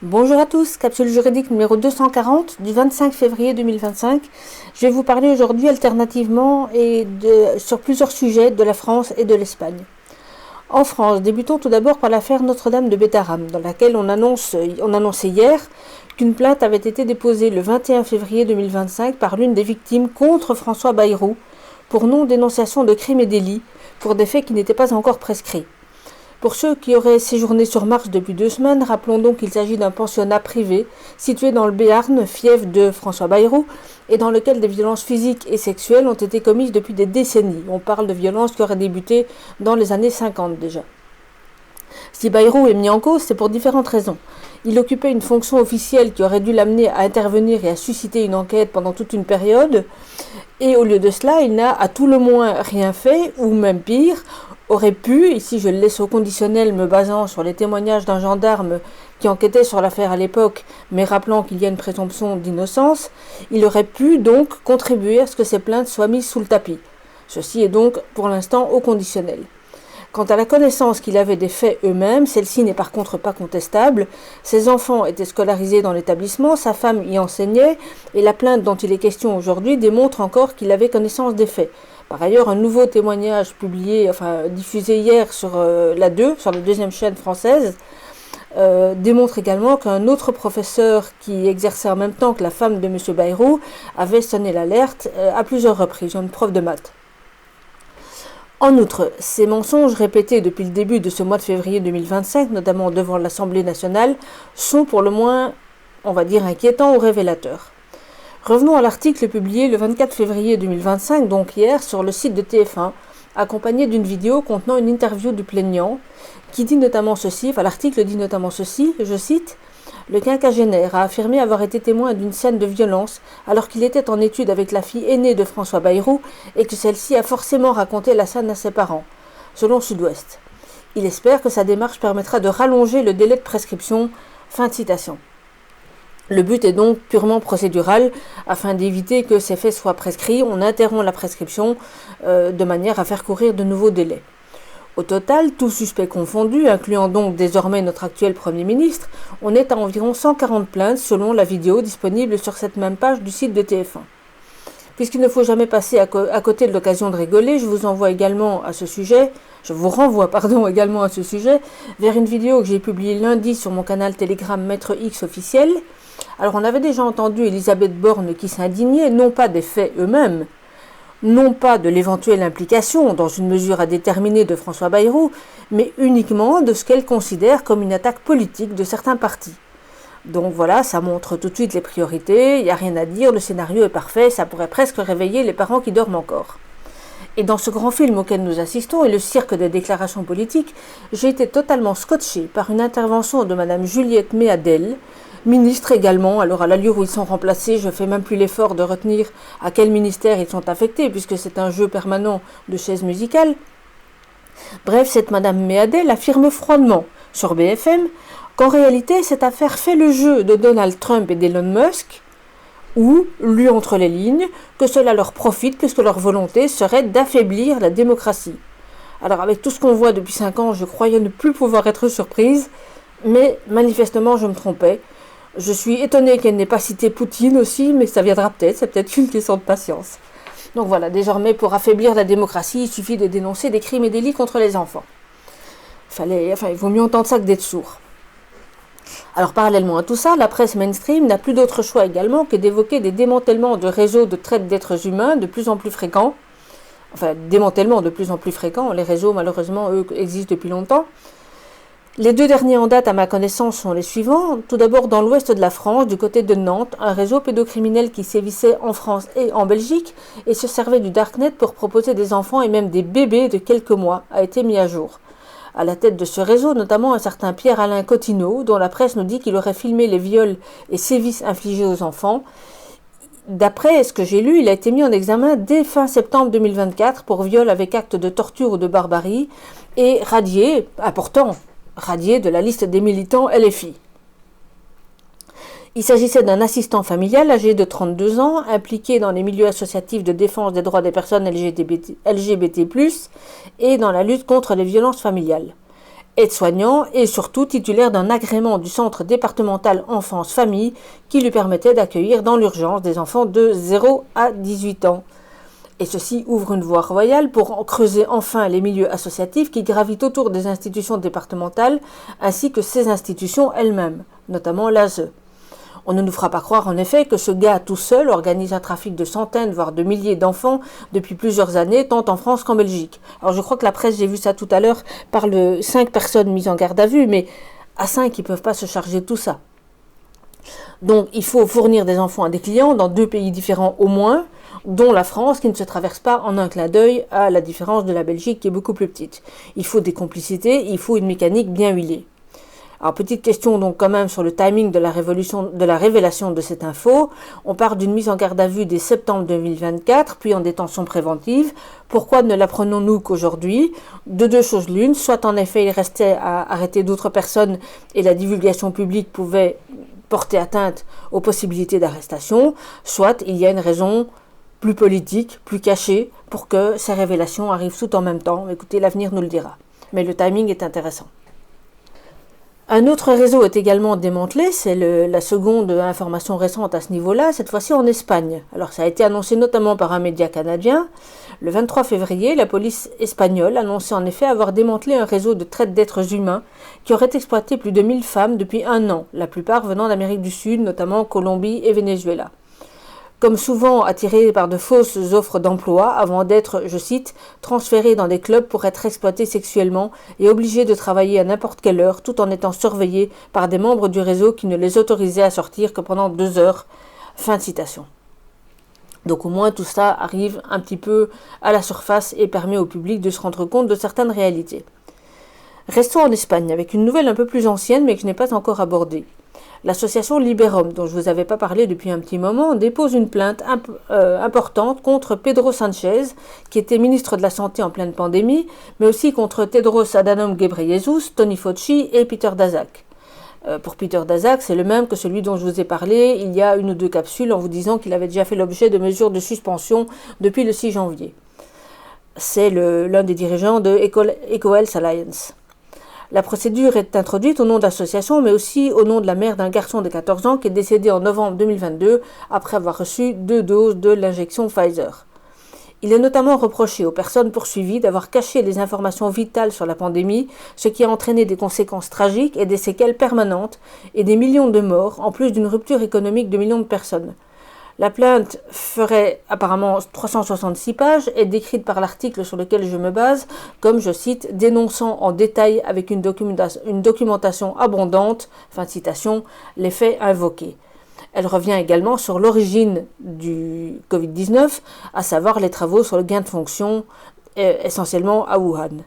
Bonjour à tous, capsule juridique numéro 240 du 25 février 2025. Je vais vous parler aujourd'hui alternativement sur plusieurs sujets de la France et de l'Espagne. En France, débutons tout d'abord par l'affaire Notre-Dame de Bétharram, dans laquelle on annonçait hier qu'une plainte avait été déposée le 21 février 2025 par l'une des victimes contre François Bayrou pour non-dénonciation de crimes et délits pour des faits qui n'étaient pas encore prescrits. Pour ceux qui auraient séjourné sur Mars depuis 2 semaines, rappelons donc qu'il s'agit d'un pensionnat privé situé dans le Béarn, fief de François Bayrou, et dans lequel des violences physiques et sexuelles ont été commises depuis des décennies. On parle de violences qui auraient débuté dans les années 50 déjà. Si Bayrou est mis en cause, c'est pour différentes raisons. Il occupait une fonction officielle qui aurait dû l'amener à intervenir et à susciter une enquête pendant toute une période, et au lieu de cela, il n'a à tout le moins rien fait, ou même pire, aurait pu, ici je le laisse au conditionnel me basant sur les témoignages d'un gendarme qui enquêtait sur l'affaire à l'époque, mais rappelant qu'il y a une présomption d'innocence, il aurait pu donc contribuer à ce que ces plaintes soient mises sous le tapis. Ceci est donc pour l'instant au conditionnel. Quant à la connaissance qu'il avait des faits eux-mêmes, celle-ci n'est par contre pas contestable. Ses enfants étaient scolarisés dans l'établissement, sa femme y enseignait, et la plainte dont il est question aujourd'hui démontre encore qu'il avait connaissance des faits. Par ailleurs, un nouveau témoignage diffusé hier sur la 2, sur la deuxième chaîne française, démontre également qu'un autre professeur qui exerçait en même temps que la femme de M. Bayrou avait sonné l'alerte à plusieurs reprises, une prof de maths. En outre, ces mensonges répétés depuis le début de ce mois de février 2025, notamment devant l'Assemblée nationale, sont pour le moins, on va dire, inquiétants ou révélateurs. Revenons à l'article publié le 24 février 2025, donc hier, sur le site de TF1, accompagné d'une vidéo contenant une interview du plaignant, qui dit notamment ceci, l'article dit notamment ceci, je cite, « Le quinquagénaire a affirmé avoir été témoin d'une scène de violence alors qu'il était en étude avec la fille aînée de François Bayrou et que celle-ci a forcément raconté la scène à ses parents, selon Sud-Ouest. Il espère que sa démarche permettra de rallonger le délai de prescription. » Fin de citation. Le but est donc purement procédural, afin d'éviter que ces faits soient prescrits, on interrompt la prescription de manière à faire courir de nouveaux délais. Au total, tout suspect confondu, incluant donc désormais notre actuel Premier ministre, on est à environ 140 plaintes selon la vidéo disponible sur cette même page du site de TF1. Puisqu'il ne faut jamais passer à côté de l'occasion de rigoler, je vous renvoie également à ce sujet vers une vidéo que j'ai publiée lundi sur mon canal Telegram Maître X officiel. Alors on avait déjà entendu Elisabeth Borne qui s'indignait, non pas des faits eux-mêmes, non pas de l'éventuelle implication dans une mesure à déterminer de François Bayrou, mais uniquement de ce qu'elle considère comme une attaque politique de certains partis. Donc voilà, ça montre tout de suite les priorités, il n'y a rien à dire, le scénario est parfait, ça pourrait presque réveiller les parents qui dorment encore. Et dans ce grand film auquel nous assistons et le cirque des déclarations politiques, j'ai été totalement scotché par une intervention de Madame Juliette Méadel, ministre également. Alors à l'allure où ils sont remplacés, je fais même plus l'effort de retenir à quel ministère ils sont affectés, puisque c'est un jeu permanent de chaises musicales. Bref, cette Madame Méadel affirme froidement sur BFM qu'en réalité cette affaire fait le jeu de Donald Trump et d'Elon Musk, ou, lu entre les lignes, que cela leur profite puisque leur volonté serait d'affaiblir la démocratie. Alors avec tout ce qu'on voit depuis 5 ans, je croyais ne plus pouvoir être surprise, mais manifestement je me trompais. Je suis étonnée qu'elle n'ait pas cité Poutine aussi, mais ça viendra peut-être, c'est peut-être une question de patience. Donc voilà, désormais pour affaiblir la démocratie, il suffit de dénoncer des crimes et délits contre les enfants. Il vaut mieux entendre ça que d'être sourd. Alors parallèlement à tout ça, la presse mainstream n'a plus d'autre choix également que d'évoquer des démantèlements de réseaux de traite d'êtres humains de plus en plus fréquents. Les réseaux malheureusement eux existent depuis longtemps. Les 2 derniers en date à ma connaissance sont les suivants. Tout d'abord dans l'ouest de la France, du côté de Nantes, un réseau pédocriminel qui sévissait en France et en Belgique et se servait du darknet pour proposer des enfants et même des bébés de quelques mois a été mis à jour. À la tête de ce réseau, notamment un certain Pierre-Alain Cotineau, dont la presse nous dit qu'il aurait filmé les viols et sévices infligés aux enfants. D'après ce que j'ai lu, il a été mis en examen dès fin septembre 2024 pour viol avec acte de torture ou de barbarie et radié de la liste des militants LFI. Il s'agissait d'un assistant familial âgé de 32 ans, impliqué dans les milieux associatifs de défense des droits des personnes LGBT+, et dans la lutte contre les violences familiales. aide-soignant et surtout titulaire d'un agrément du Centre départemental enfance-famille qui lui permettait d'accueillir dans l'urgence des enfants de 0 à 18 ans. Et ceci ouvre une voie royale pour creuser enfin les milieux associatifs qui gravitent autour des institutions départementales ainsi que ces institutions elles-mêmes, notamment l'ASE. On ne nous fera pas croire en effet que ce gars tout seul organise un trafic de centaines voire de milliers d'enfants depuis plusieurs années, tant en France qu'en Belgique. Alors je crois que la presse, j'ai vu ça tout à l'heure, parle de 5 personnes mises en garde à vue, mais à 5 ils ne peuvent pas se charger de tout ça. Donc il faut fournir des enfants à des clients dans 2 pays différents au moins, dont la France qui ne se traverse pas en un clin d'œil à la différence de la Belgique qui est beaucoup plus petite. Il faut des complicités, il faut une mécanique bien huilée. Alors petite question donc quand même sur le timing de la révélation de cette info. On part d'une mise en garde à vue dès septembre 2024, puis en détention préventive. Pourquoi ne l'apprenons-nous qu'aujourd'hui? De 2 choses l'une, soit en effet il restait à arrêter d'autres personnes et la divulgation publique pouvait porter atteinte aux possibilités d'arrestation, soit il y a une raison plus politique, plus cachée, pour que ces révélations arrivent tout en même temps. Écoutez, l'avenir nous le dira. Mais le timing est intéressant. Un autre réseau est également démantelé, c'est la seconde information récente à ce niveau-là, cette fois-ci en Espagne. Alors ça a été annoncé notamment par un média canadien. Le 23 février, la police espagnole annonçait en effet avoir démantelé un réseau de traite d'êtres humains qui aurait exploité plus de 1000 femmes depuis 1 an, la plupart venant d'Amérique du Sud, notamment Colombie et Venezuela. Comme souvent attirés par de fausses offres d'emploi avant d'être, je cite, transférés dans des clubs pour être exploités sexuellement et obligés de travailler à n'importe quelle heure tout en étant surveillés par des membres du réseau qui ne les autorisaient à sortir que pendant 2 heures. Fin de citation. Donc au moins tout ça arrive un petit peu à la surface et permet au public de se rendre compte de certaines réalités. Restons en Espagne avec une nouvelle un peu plus ancienne mais que je n'ai pas encore abordée. L'association Liberum, dont je ne vous avais pas parlé depuis un petit moment, dépose une plainte importante contre Pedro Sánchez, qui était ministre de la Santé en pleine pandémie, mais aussi contre Tedros Adhanom Ghebreyesus, Tony Fauci et Peter Daszak. Pour Peter Daszak, c'est le même que celui dont je vous ai parlé il y a 1 ou 2 capsules en vous disant qu'il avait déjà fait l'objet de mesures de suspension depuis le 6 janvier. C'est l'un des dirigeants de EcoHealth Alliance. La procédure est introduite au nom de l'association, mais aussi au nom de la mère d'un garçon de 14 ans qui est décédé en novembre 2022 après avoir reçu 2 doses de l'injection Pfizer. Il est notamment reproché aux personnes poursuivies d'avoir caché des informations vitales sur la pandémie, ce qui a entraîné des conséquences tragiques et des séquelles permanentes et des millions de morts, en plus d'une rupture économique de millions de personnes. La plainte ferait apparemment 366 pages, est décrite par l'article sur lequel je me base, comme, je cite, dénonçant en détail avec une documentation abondante, fin de citation, les faits invoqués. Elle revient également sur l'origine du Covid-19, à savoir les travaux sur le gain de fonction, essentiellement à Wuhan.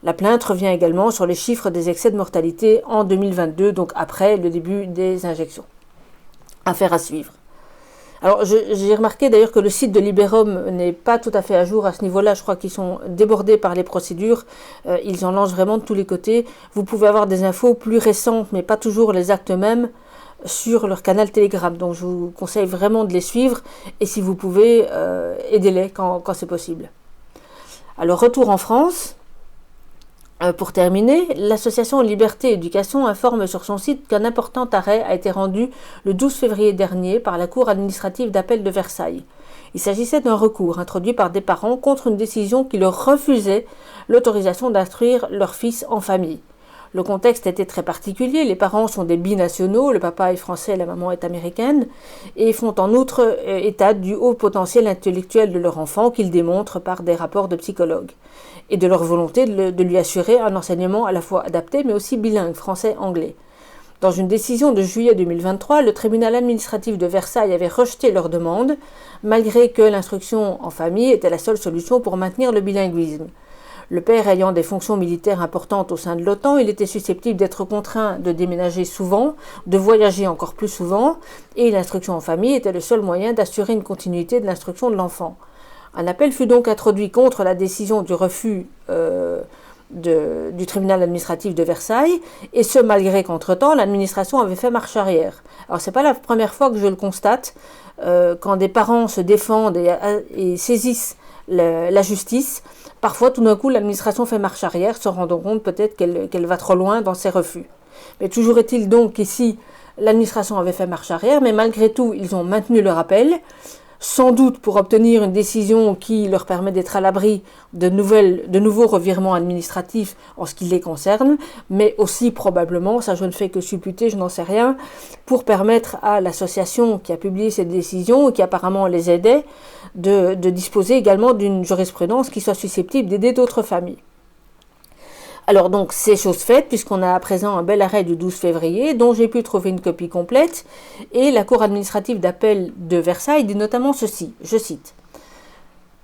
La plainte revient également sur les chiffres des excès de mortalité en 2022, donc après le début des injections. Affaire à suivre. Alors, j'ai remarqué d'ailleurs que le site de Liberum n'est pas tout à fait à jour à ce niveau-là. Je crois qu'ils sont débordés par les procédures. Ils en lancent vraiment de tous les côtés. Vous pouvez avoir des infos plus récentes, mais pas toujours les actes mêmes, sur leur canal Telegram. Donc, je vous conseille vraiment de les suivre. Et si vous pouvez, aidez-les quand c'est possible. Alors, retour en France. Pour terminer, l'association Liberté Éducation informe sur son site qu'un important arrêt a été rendu le 12 février dernier par la Cour administrative d'appel de Versailles. Il s'agissait d'un recours introduit par des parents contre une décision qui leur refusait l'autorisation d'instruire leur fils en famille. Le contexte était très particulier, les parents sont des binationaux, le papa est français, la maman est américaine, et font en outre état du haut potentiel intellectuel de leur enfant qu'ils démontrent par des rapports de psychologues, et de leur volonté de lui assurer un enseignement à la fois adapté mais aussi bilingue, français-anglais. Dans une décision de juillet 2023, le tribunal administratif de Versailles avait rejeté leur demande, malgré que l'instruction en famille était la seule solution pour maintenir le bilinguisme. Le père ayant des fonctions militaires importantes au sein de l'OTAN, il était susceptible d'être contraint de déménager souvent, de voyager encore plus souvent, et l'instruction en famille était le seul moyen d'assurer une continuité de l'instruction de l'enfant. Un appel fut donc introduit contre la décision du refus du tribunal administratif de Versailles, et ce malgré qu'entre-temps l'administration avait fait marche arrière. Alors c'est pas la première fois que je le constate, quand des parents se défendent et saisissent la justice, Parfois, tout d'un coup, l'administration fait marche arrière, se rendant compte peut-être qu'elle va trop loin dans ses refus. Mais toujours est-il donc qu'ici, l'administration avait fait marche arrière, mais malgré tout, ils ont maintenu leur appel, sans doute pour obtenir une décision qui leur permet d'être à l'abri de nouveaux revirements administratifs en ce qui les concerne, mais aussi probablement, ça je ne fais que supputer, je n'en sais rien, pour permettre à l'association qui a publié cette décision et qui apparemment les aidait, de disposer également d'une jurisprudence qui soit susceptible d'aider d'autres familles. Alors donc c'est chose faite puisqu'on a à présent un bel arrêt du 12 février dont j'ai pu trouver une copie complète et la Cour administrative d'appel de Versailles dit notamment ceci, je cite.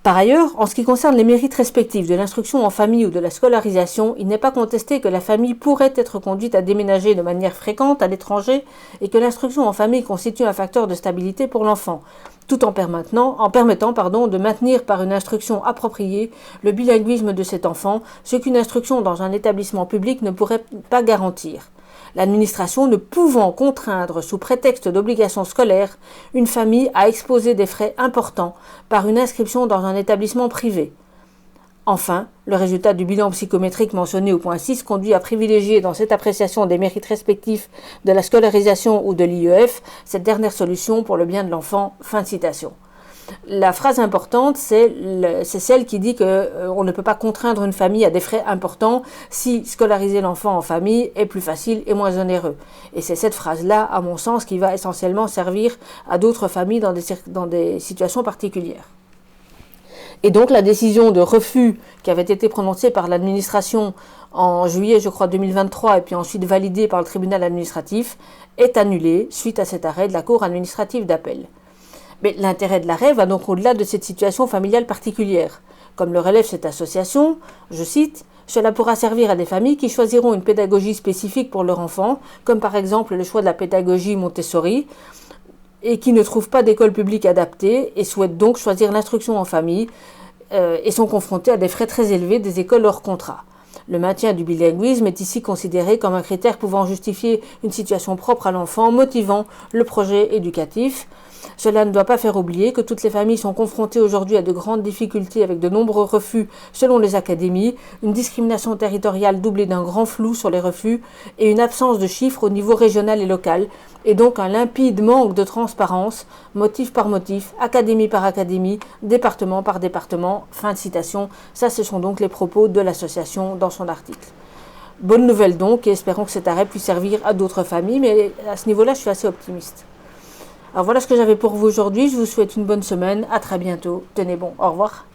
Par ailleurs, en ce qui concerne les mérites respectifs de l'instruction en famille ou de la scolarisation, il n'est pas contesté que la famille pourrait être conduite à déménager de manière fréquente à l'étranger et que l'instruction en famille constitue un facteur de stabilité pour l'enfant, tout en permettant de maintenir par une instruction appropriée le bilinguisme de cet enfant, ce qu'une instruction dans un établissement public ne pourrait pas garantir. L'administration ne pouvant contraindre sous prétexte d'obligation scolaire une famille à exposer des frais importants par une inscription dans un établissement privé. Enfin, le résultat du bilan psychométrique mentionné au point 6 conduit à privilégier dans cette appréciation des mérites respectifs de la scolarisation ou de l'IEF cette dernière solution pour le bien de l'enfant. Fin de citation. La phrase importante, c'est celle qui dit qu'on ne peut pas contraindre une famille à des frais importants si scolariser l'enfant en famille est plus facile et moins onéreux. Et c'est cette phrase-là, à mon sens, qui va essentiellement servir à d'autres familles dans des situations particulières. Et donc la décision de refus qui avait été prononcée par l'administration en juillet, je crois, 2023, et puis ensuite validée par le tribunal administratif, est annulée suite à cet arrêt de la Cour administrative d'appel. Mais l'intérêt de l'arrêt va donc au-delà de cette situation familiale particulière. Comme le relève cette association, je cite, « Cela pourra servir à des familles qui choisiront une pédagogie spécifique pour leur enfant, comme par exemple le choix de la pédagogie Montessori, et qui ne trouvent pas d'école publique adaptée et souhaitent donc choisir l'instruction en famille et sont confrontés à des frais très élevés des écoles hors contrat. Le maintien du bilinguisme est ici considéré comme un critère pouvant justifier une situation propre à l'enfant, motivant le projet éducatif. Cela ne doit pas faire oublier que toutes les familles sont confrontées aujourd'hui à de grandes difficultés avec de nombreux refus selon les académies, une discrimination territoriale doublée d'un grand flou sur les refus et une absence de chiffres au niveau régional et local, et donc un limpide manque de transparence, motif par motif, académie par académie, département par département. Fin de citation. Ça, ce sont donc les propos de l'association dans son article. Bonne nouvelle donc, et espérons que cet arrêt puisse servir à d'autres familles, mais à ce niveau-là, je suis assez optimiste. Alors voilà ce que j'avais pour vous aujourd'hui, je vous souhaite une bonne semaine, à très bientôt, tenez bon, au revoir.